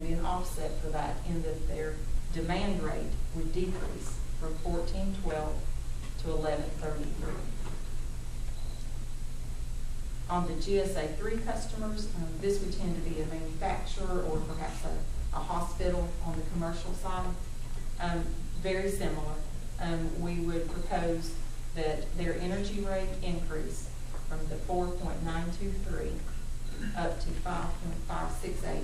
be an offset for that in that their demand rate would decrease from 1412 to 1133. On the GSA 3 customers, this would tend to be a manufacturer or perhaps a hospital on the commercial side. Very similar. We would propose that their energy rate increase from the 4.923 up to 5.568.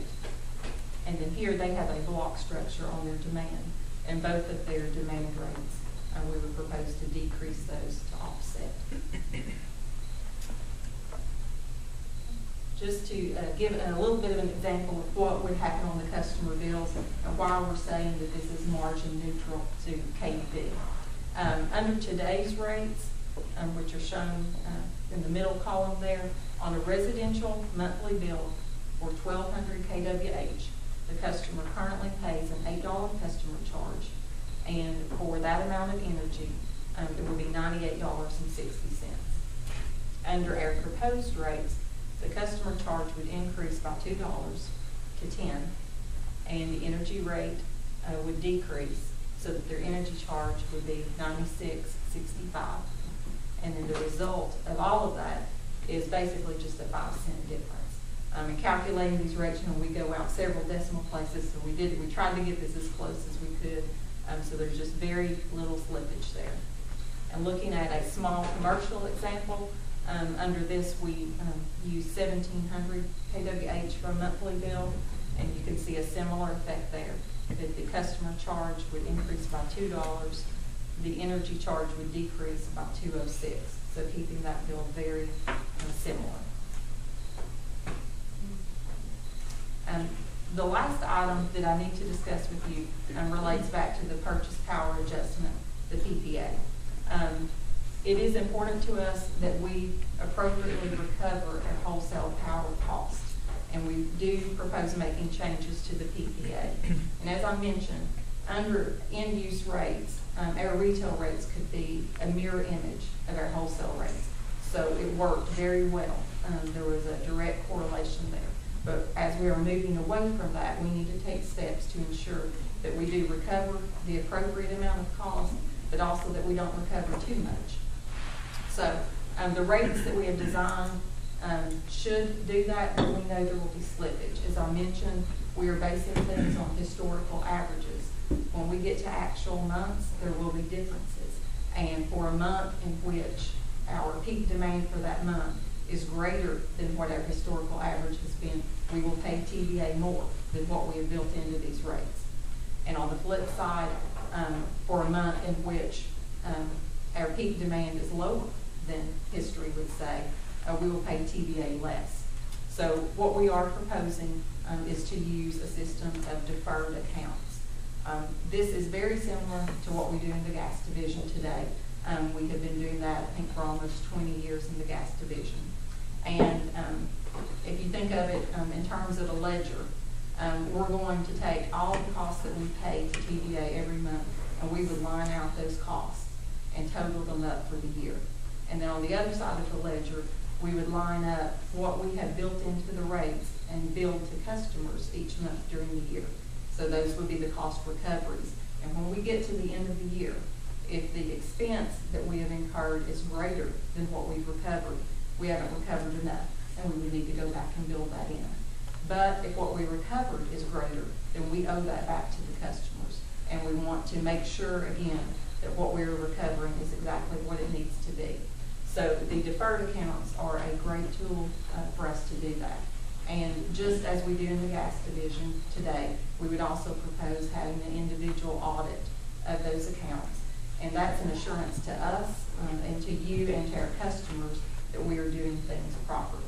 And then here they have a block structure on their demand, and both of their demand rates, we would propose to decrease those to offset. Just to give a little bit of an example of what would happen on the customer bills and why we're saying that this is margin neutral to KUB. Under today's rates, which are shown in the middle column there, on a residential monthly bill for 1,200 kWh, the customer currently pays an $8 customer charge, and for that amount of energy, it would be $98.60. Under our proposed rates, the customer charge would increase by $2 to $10, and the energy rate would decrease so that their energy charge would be $96.65. And then the result of all of that is basically just a 5-cent difference. In calculating these rates, we go out several decimal places, so we tried to get this as close as we could, so there's just very little slippage there. And looking at a small commercial example, under this we use 1,700 kWh for a monthly bill, and you can see a similar effect there, that the customer charge would increase by $2, the energy charge would decrease by $2.06, so keeping that bill very similar. The last item that I need to discuss with you relates back to the purchase power adjustment, the PPA. It is important to us that we appropriately recover our wholesale power costs, and we do propose making changes to the PPA. And as I mentioned, under end-use rates, our retail rates could be a mirror image of our wholesale rates. So it worked very well. There was a direct correlation there. But as we are moving away from that, we need to take steps to ensure that we do recover the appropriate amount of cost, but also that we don't recover too much. So the rates that we have designed should do that, but we know there will be slippage. As I mentioned, we are basing things on historical averages. When we get to actual months, there will be differences. And for a month in which our peak demand for that month is greater than what our historical average has been, we will pay TVA more than what we have built into these rates. And on the flip side, for a month in which our peak demand is lower than history would say, we will pay TVA less. So what we are proposing is to use a system of deferred accounts. This is very similar to what we do in the gas division today. We have been doing that, I think, for almost 20 years in the gas division. And if you think of it in terms of a ledger, we're going to take all the costs that we pay to TVA every month, and we would line out those costs and total them up for the year. And then on the other side of the ledger, we would line up what we have built into the rates and billed to customers each month during the year. So those would be the cost recoveries. And when we get to the end of the year, if the expense that we have incurred is greater than what we've recovered, we haven't recovered enough, and we would need to go back and build that in. But if what we recovered is greater, then we owe that back to the customers. And we want to make sure, again, that what we're recovering is exactly what it needs to be. So the deferred accounts are a great tool for us to do that. And just as we do in the gas division today, we would also propose having an individual audit of those accounts. And that's an assurance to us and to you and to our customers that we are doing things properly.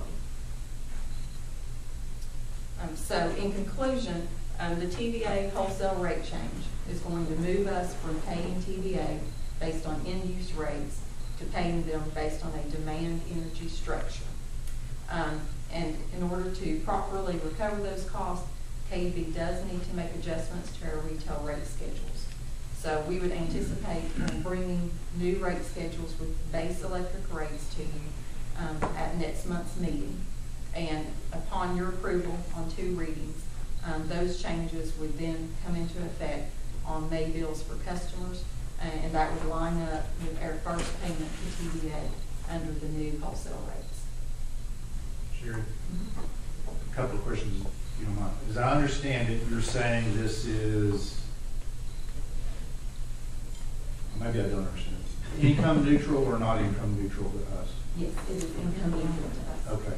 So in conclusion, the TVA wholesale rate change is going to move us from paying TVA based on end-use rates to paying them based on a demand energy structure. And in order to properly recover those costs, KUB does need to make adjustments to our retail rate schedules. So we would anticipate bringing new rate schedules with base electric rates to you at next month's meeting. And upon your approval on 2 readings, Those changes would then come into effect on May bills for customers, and that would line up with our first payment to TVA under the new wholesale rates. Sure. A couple of questions, if you don't mind. As I understand it, you're saying this is, maybe I don't understand. Income neutral or not income neutral to us? Yes, it is income neutral to us. Okay.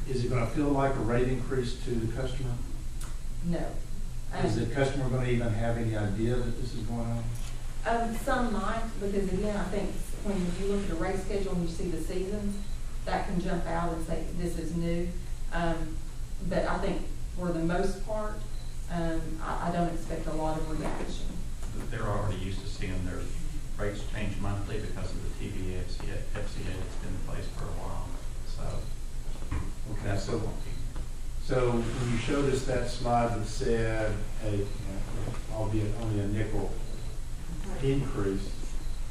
Is it going to feel like a rate increase to the customer? No. Is the customer going to even have any idea that this is going on? Some might, because again, I think when you look at a rate schedule and you see the seasons, that can jump out and say, this is new. But I think for the most part, I don't expect a lot of reaction. They're already used to seeing their rates change monthly because of the TVA, FCA that's been in place for a while. So Okay, that's what so when you showed us that slide that said, albeit only a nickel increase,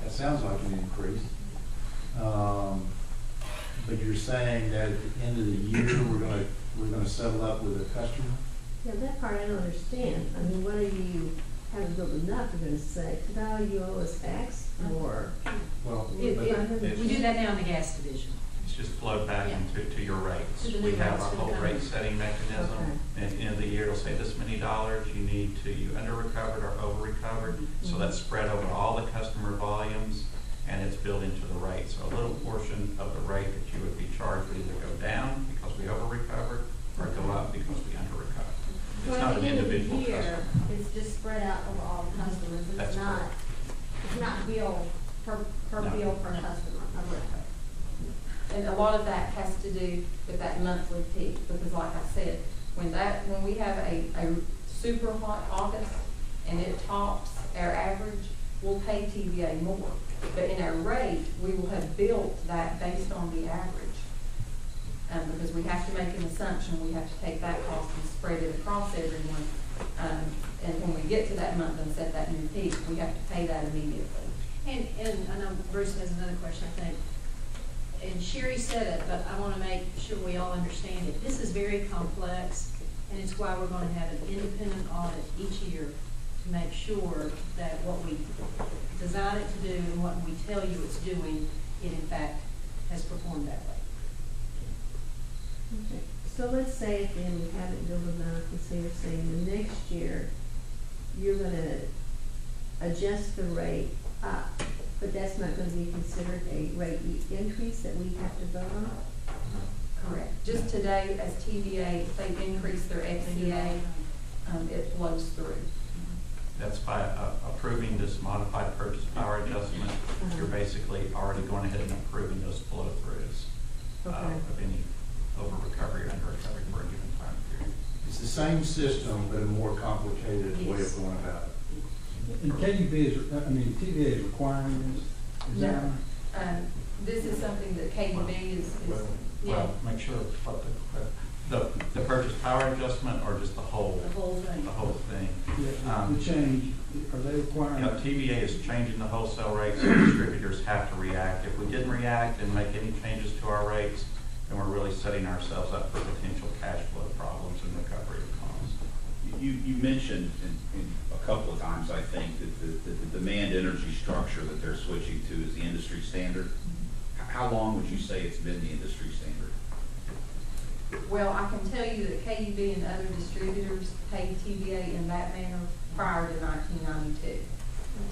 that sounds like an increase. But you're saying that at the end of the year, we're gonna settle up with a customer? Yeah, that part I don't understand. I mean, whether you haven't built enough, you're gonna say, ta-da, you owe us X, or. Well, We do that now in the gas division. it's just flowed back Yeah. into your rates. To the new We have rates our for the whole company. rate setting mechanism. Okay. And at the end of the year, it'll say this many dollars you need to, you under recovered or over recovered. So that's spread over all the customer volumes, and it's built into the rate. So a little portion of the rate that you would be charged would either go down because we over recovered or go up because we under recovered. It's So not at an the end of the individual year, customer. it's just spread out over all the customers, and That's it's not bill per No. bill per customer. And a lot of that has to do with that monthly peak, because like I said, when we have a super hot August and it tops our average, we'll pay TVA more. But in our rate, we will have built that based on the average. Because we have to make an assumption, we have to take that cost and spread it across everyone. And when we get to that month and set that new peak, we have to pay that immediately. And I know Bruce has another question, I think. And Sherry said it, but I want to make sure we all understand it. This is very complex, and it's why we're going to have an independent audit each year to make sure that what we design it to do and what we tell you it's doing, it in fact has performed that way. Okay. So let's say at the end we haven't built enough, and so you're saying the next year, you're gonna adjust the rate up, but that's not gonna be considered a rate increase that we have to vote on? Correct. Just today, as TVA, if they've increased their FCA, it flows through. That's by approving this modified purchase power adjustment. You're basically already going ahead and approving those flow-throughs Okay. of any over recovery or under recovery for a given time period. it's the same system, but a more complicated way Yes. of going about it. And KUB is, TVA is requiring this? Is that No. right? This is something that KUB is, Well, make sure what the purchase power adjustment or just the whole thing. Yeah, the change, are they requiring? You know, TVA is changing the wholesale rates, so distributors have to react. If we didn't react and make any changes to our rates, then we're really setting ourselves up for potential cash flow problems and recovery of costs. You mentioned in a couple of times, I think, that the demand energy structure that they're switching to is the industry standard. How long would you say it's been the industry standard? well, I can tell you that KUB and other distributors paid TVA in that manner prior to 1992.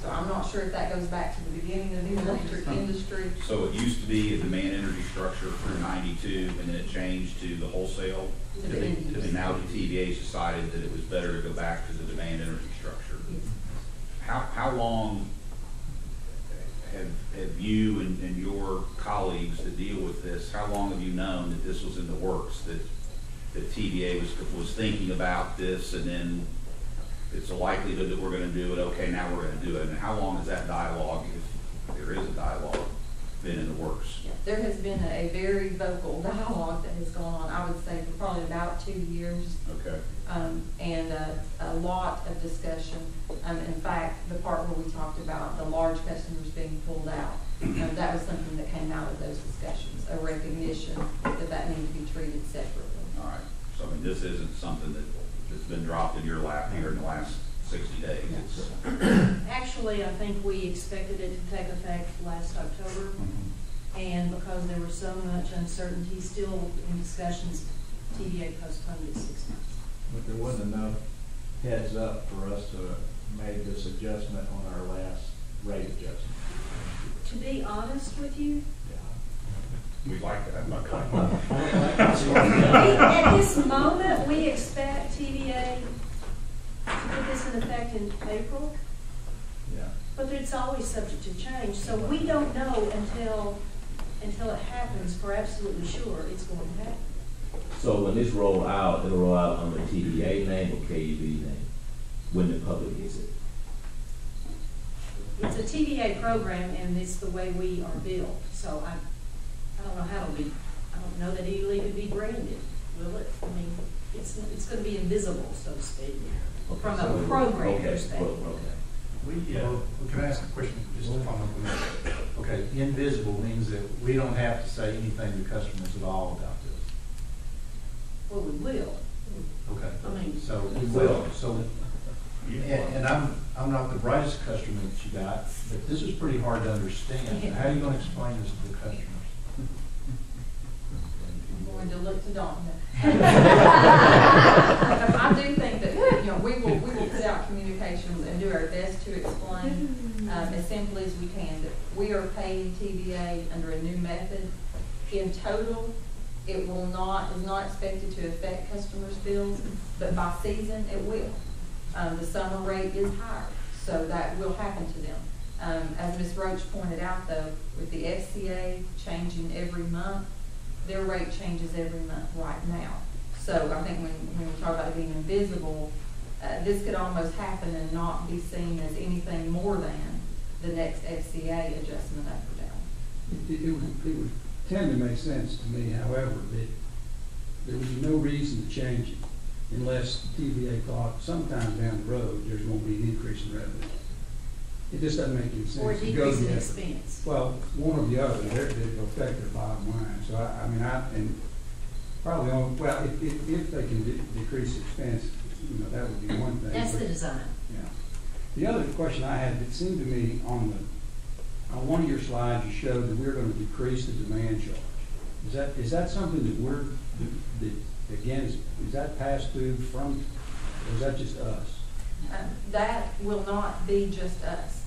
So I'm not sure if that goes back to the beginning of the electric industry. So it used to be a demand energy structure through 92, and then it changed to the wholesale. To the end And use. now the TVA's decided that it was better to go back to the demand energy structure. Yes. How long have you and your colleagues that deal with this, how long have you known that this was in the works, that TVA was thinking about this, and then it's a likelihood that we're gonna do it, okay, now we're gonna do it? And how long has that dialogue, if there is a dialogue, been in the works? There has been a very vocal dialogue that has gone on, I would say, for probably about 2 years. Okay. And a lot of discussion. In fact, the part where we talked about the large customers being pulled out, that was something that came out of those discussions, a recognition that that needed to be treated separately. All right. So I mean, this this isn't something that's been dropped in your lap here in the last 60 days. It's, Actually, I think we expected it to take effect last October, and because there was so much uncertainty still in discussions, TVA postponed it 6 months. But there wasn't enough heads up for us to make this adjustment on our last rate adjustment. To be honest with you, we like that. at this moment, we expect TVA to put this in effect in April, Yeah. but it's always subject to change, so we don't know until it happens for absolutely sure it's going to happen. So when this roll out, it'll roll out under TVA name or KUB name, when the public gets it? It's a TVA program, and it's the way we are billed, so I don't know how it'll be, I don't know that it'll even be branded, will it? I mean, it's gonna be invisible, so to speak, from So a it- program okay, perspective. okay. Well, can I ask a question, just to follow up on that? Okay, invisible means that we don't have to say anything to customers at all about this. Well, we will. Okay. I mean- So we will, so, and I'm not the brightest customer that you got, but this is pretty hard to understand. How are you gonna explain this to the customers? I'm going to look to Dawn. I do think that, we will put out communications and do our best to explain, as simply as we can, that we are paying TVA under a new method. In total, it is not expected to affect customers' bills, but by season, it will. The summer rate is higher, so that will happen to them. As Ms. Roach pointed out, though, with the FCA changing every month, their rate changes every month right now. So I think when we talk about it being invisible, this could almost happen and not be seen as anything more than the next FCA adjustment up or down. It would tend to make sense to me, however, that there would be no reason to change it unless TVA thought sometime down the road there's going to be an increase in revenue. It just doesn't make any sense. Or a to go decrease in the- expense. Well, one or the other, it'll affect their bottom line. So and probably if they can decrease expense, that would be one thing. That's but- the design. Yeah. The other question I had, it seemed to me on one of your slides, you showed that we're going to decrease the demand charge. Is that something that again, is that passed through from, or is that just us? That will not be just us.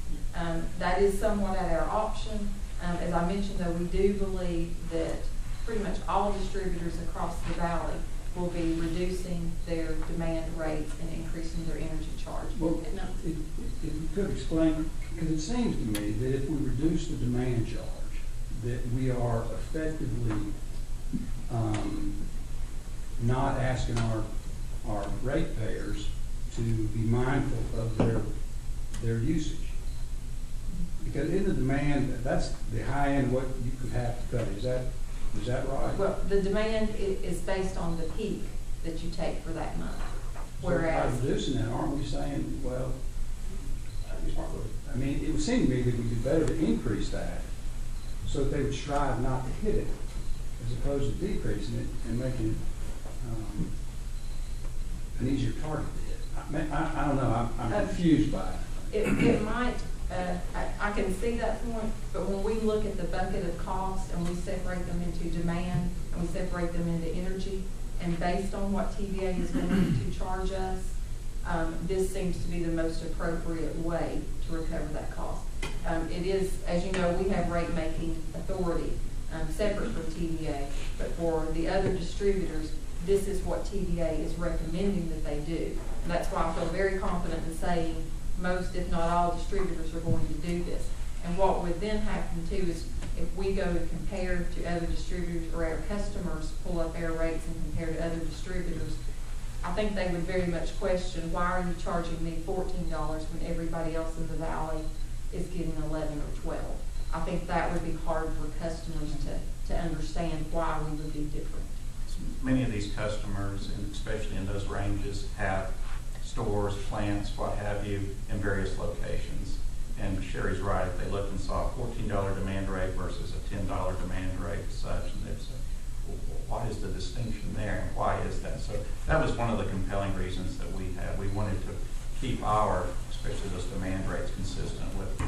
That is somewhat at our option. As I mentioned, though, we do believe that pretty much all distributors across the valley will be reducing their demand rates and increasing their energy charge. Well, if you could explain, because it seems to me that if we reduce the demand charge, that we are effectively not asking our ratepayers to be mindful of their usage. Because in the demand, that's the high end what you could have to pay. Is that right? Well, the demand is based on the peak that you take for that month. So Whereas, by reducing that, aren't we saying, well, I mean, it would seem to me that it would be better to increase that so that they would strive not to hit it as opposed to decreasing it and making it an easier target to hit. I don't know, I'm confused by it. it might, I can see that point, but when we look at the bucket of cost and we separate them into demand and we separate them into energy, and based on what TVA is going to charge us, this seems to be the most appropriate way to recover that cost. It is, as you know, we have rate-making authority separate from TVA, but for the other distributors, this is what TVA is recommending that they do. And that's why I feel very confident in saying most, if not all, distributors are going to do this. And what would then happen too is if we go and compare to other distributors, or our customers pull up our rates and compare to other distributors, I think they would very much question, why are you charging me $14 when everybody else in the valley is getting 11 or 12? I think that would be hard for customers to understand why we would be different. Many of these customers, and especially in those ranges, have stores, plants, what have you, in various locations. And Sherry's right, if they looked and saw a $14 demand rate versus a $10 demand rate as such, and they'd say, what is the distinction there, and why is that? So that was one of the compelling reasons that we had. We wanted to keep our, especially those demand rates, consistent with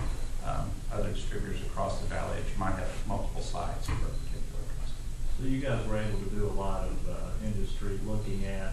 other distributors across the valley that you might have multiple sites for a particular customer. So you guys were able to do a lot of industry looking at